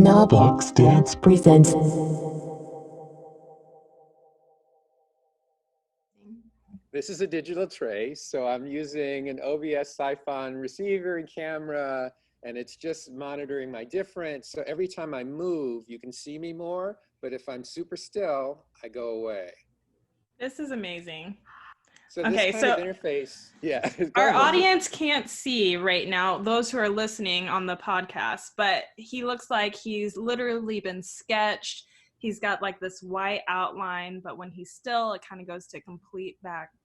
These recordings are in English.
Knoblox Dance presents. This is a digital trace, so I'm using an OBS Siphon receiver and camera, and it's just monitoring my difference. So every time I move, you can see me more, but if I'm super still, I go away. This is amazing. So this Okay, kind of so interface, yeah, go our ahead. audience can't see right now, those who are listening on the podcast, but he looks like he's literally been sketched. He's got like this white outline, but when he's still, it kind of goes to complete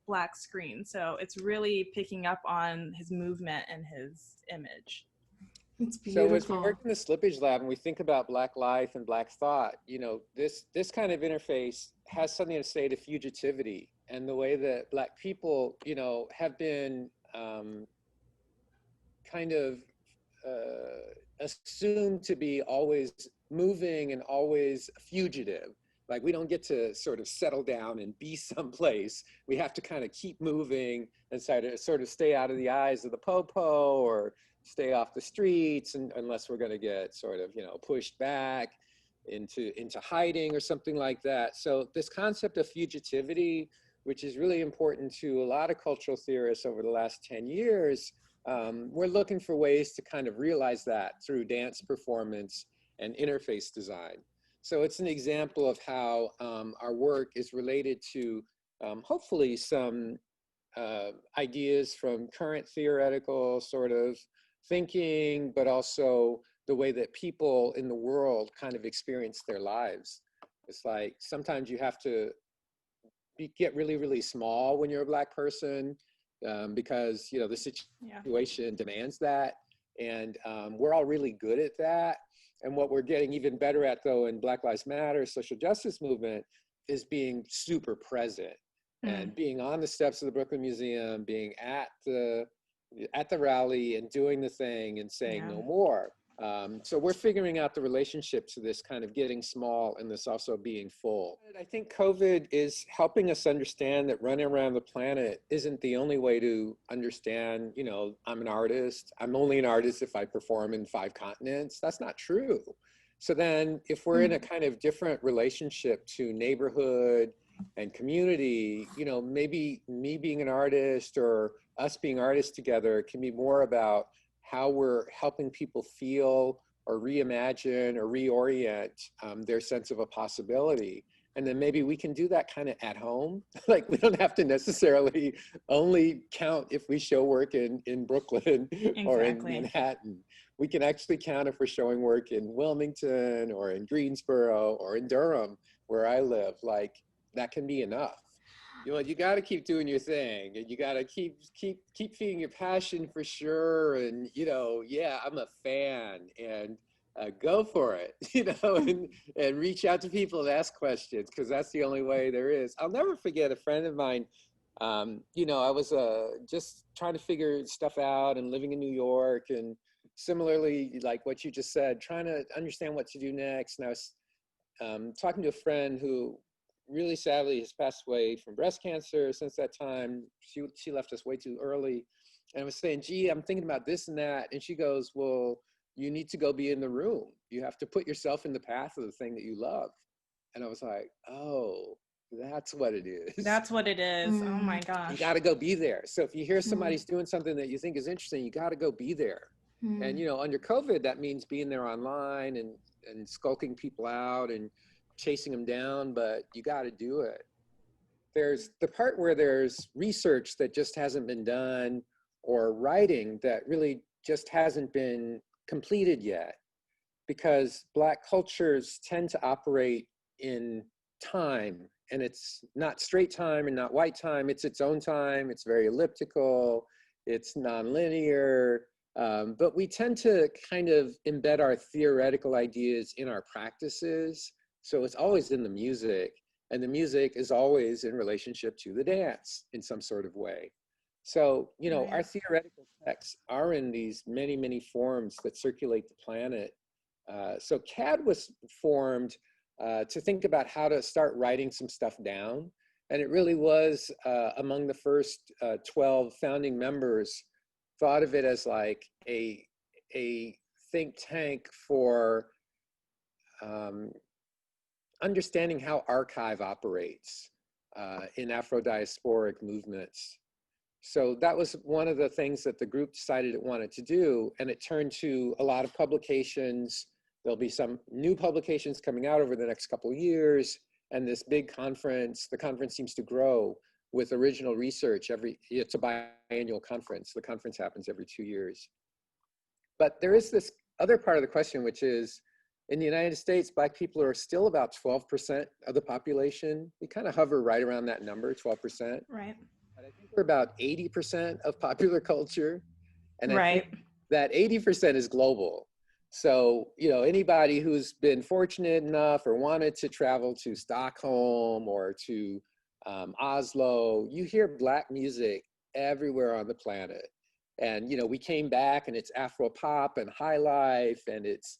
black screen. So it's really picking up on his movement and his image. It's So as we beautiful. work in the Slippage Lab and we think about Black life and Black thought, you know, this kind of interface has something to say to fugitivity and the way that Black people, you know, have been kind of assumed to be always moving and always fugitive. Like we don't get to sort of settle down and be someplace. We have to kind of keep moving and sort of stay out of the eyes of the popo or stay off the streets, and unless we're going to get sort of, you know, pushed back into hiding or something like that. So this concept of fugitivity, which is really important to a lot of cultural theorists over the last 10 years, we're looking for ways to kind of realize that through dance performance and interface design. So it's an example of how our work is related to hopefully some ideas from current theoretical sort of thinking, but also the way that people in the world kind of experience their lives. It's like sometimes you have to get really, really small when you're a Black person because, you know, the situation demands that. And we're all really good at that. And what we're getting even better at, though, in Black Lives Matter, social justice movement, is being super present and being on the steps of the Brooklyn Museum, being at the rally and doing the thing and saying no more. So we're figuring out the relationship to this kind of getting small and this also being full. I think COVID is helping us understand that running around the planet isn't the only way to understand, you know, I'm an artist. I'm only an artist if I perform in 5 continents. That's not true. So then if we're in a kind of different relationship to neighborhood and community, you know, maybe me being an artist or us being artists together can be more about how we're helping people feel or reimagine or reorient their sense of a possibility. And then maybe we can do that kind of at home. Like we don't have to necessarily only count if we show work in Brooklyn or in Manhattan. We can actually count if we're showing work in Wilmington or in Greensboro or in Durham, where I live. Like that can be enough. You know, you got to keep doing your thing, and you got to keep feeding your passion for sure. And you know, yeah, I'm a fan, and go for it. You know, and reach out to people and ask questions because that's the only way there is. I'll never forget a friend of mine. You know, I was just trying to figure stuff out and living in New York, and similarly, like what you just said, trying to understand what to do next. And I was talking to a friend who really sadly has passed away from breast cancer since that time. She left us way too early. And I was saying, gee, I'm thinking about this and that. And she goes, well, you need to go be in the room. You have to put yourself in the path of the thing that you love. And I was like, oh, that's what it is. That's what it is. Oh my gosh. You got to go be there. So if you hear somebody's doing something that you think is interesting, you got to go be there. And, you know, under COVID, that means being there online and skulking people out and chasing them down, but you got to do it. There's the part where there's research that just hasn't been done or writing that really just hasn't been completed yet, because Black cultures tend to operate in time, and it's not straight time and not white time. It's its own time. It's very elliptical. It's nonlinear. But we tend to kind of embed our theoretical ideas in our practices. So it's always in the music, and the music is always in relationship to the dance in some sort of way. So, you know, our theoretical texts are in these many, many forms that circulate the planet. So CAD was formed to think about how to start writing some stuff down. And it really was among the first 12 founding members, thought of it as like a think tank for understanding how archive operates in Afro-diasporic movements. So that was one of the things that the group decided it wanted to do, and it turned to a lot of publications. There'll be some new publications coming out over the next couple of years, and this big conference, the conference seems to grow with original research. It's a biannual conference. The conference happens every 2 years. But there is this other part of the question, which is, in the United States, Black people are still about 12% of the population. We kind of hover right around that number, 12%. Right. But I think we're about 80% of popular culture. And I Right. think that 80% is global. So, you know, anybody who's been fortunate enough or wanted to travel to Stockholm or to Oslo, you hear Black music everywhere on the planet. And, you know, we came back and it's Afro pop and high life, and it's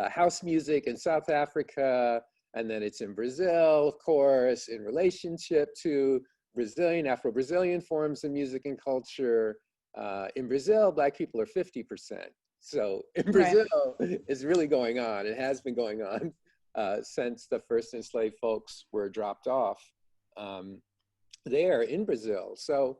house music in South Africa, and then it's in Brazil, of course, in relationship to Afro-Brazilian forms of music and culture. In Brazil, Black people are 50%. So in Brazil, it's really going on. It has been going on since the first enslaved folks were dropped off there in Brazil. So,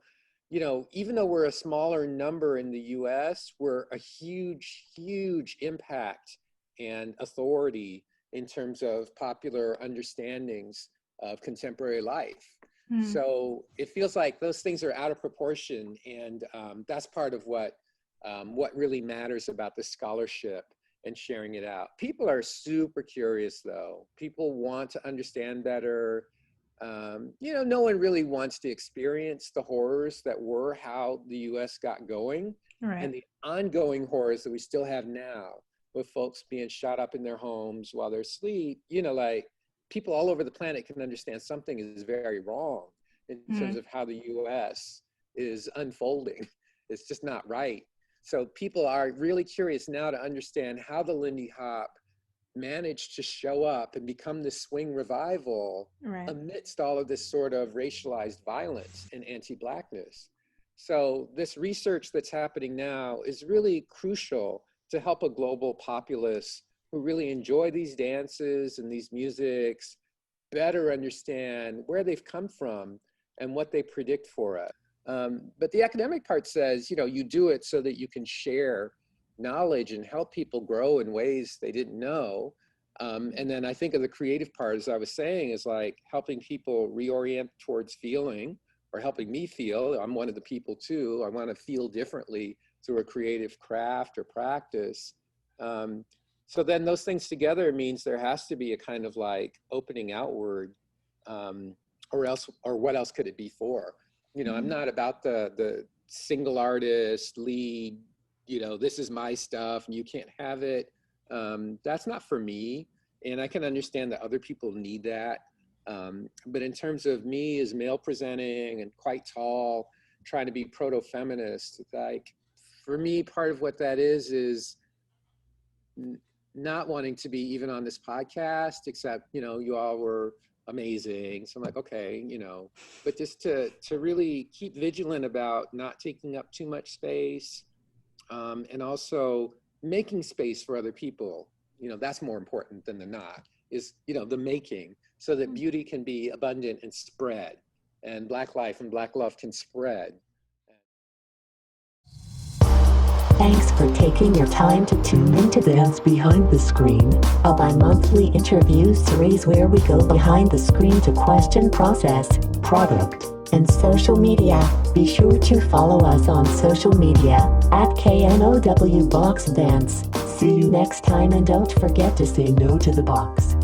you know, even though we're a smaller number in the US, we're a huge, huge impact and authority in terms of popular understandings of contemporary life. So it feels like those things are out of proportion, and that's part of what really matters about the scholarship and sharing it out. People are super curious, though. People want to understand better. You know, no one really wants to experience the horrors that were how the US got going, and the ongoing horrors that we still have now, with folks being shot up in their homes while they're asleep. You know, like, people all over the planet can understand something is very wrong in terms of how the US is unfolding. It's just not right. So people are really curious now to understand how the Lindy Hop managed to show up and become this swing revival amidst all of this sort of racialized violence and anti-Blackness. So this research that's happening now is really crucial to help a global populace who really enjoy these dances and these musics better understand where they've come from and what they predict for us. But the academic part says, you know, you do it so that you can share knowledge and help people grow in ways they didn't know. And then I think of the creative part, as I was saying, is like helping people reorient towards feeling, or helping me feel. I'm one of the people too. I want to feel differently through a creative craft or practice. So then those things together means there has to be a kind of like opening outward, or what else could it be for? You know, I'm not about the single artist lead, you know, this is my stuff and you can't have it. That's not for me. And I can understand that other people need that. But in terms of me as male presenting and quite tall, trying to be proto-feminist, like, for me, part of what that is not wanting to be even on this podcast, except, you know, you all were amazing. So I'm like, okay, you know, but just to really keep vigilant about not taking up too much space, and also making space for other people. You know, that's more important than the not, is, you know, the making, so that beauty can be abundant and spread, and Black life and Black love can spread. Thanks for taking your time to tune into Dance Behind the Screen, a bi-monthly interview series where we go behind the screen to question process, product, and social media. Be sure to follow us on social media at KNOW Box Dance. See you next time, and don't forget to say no to the box.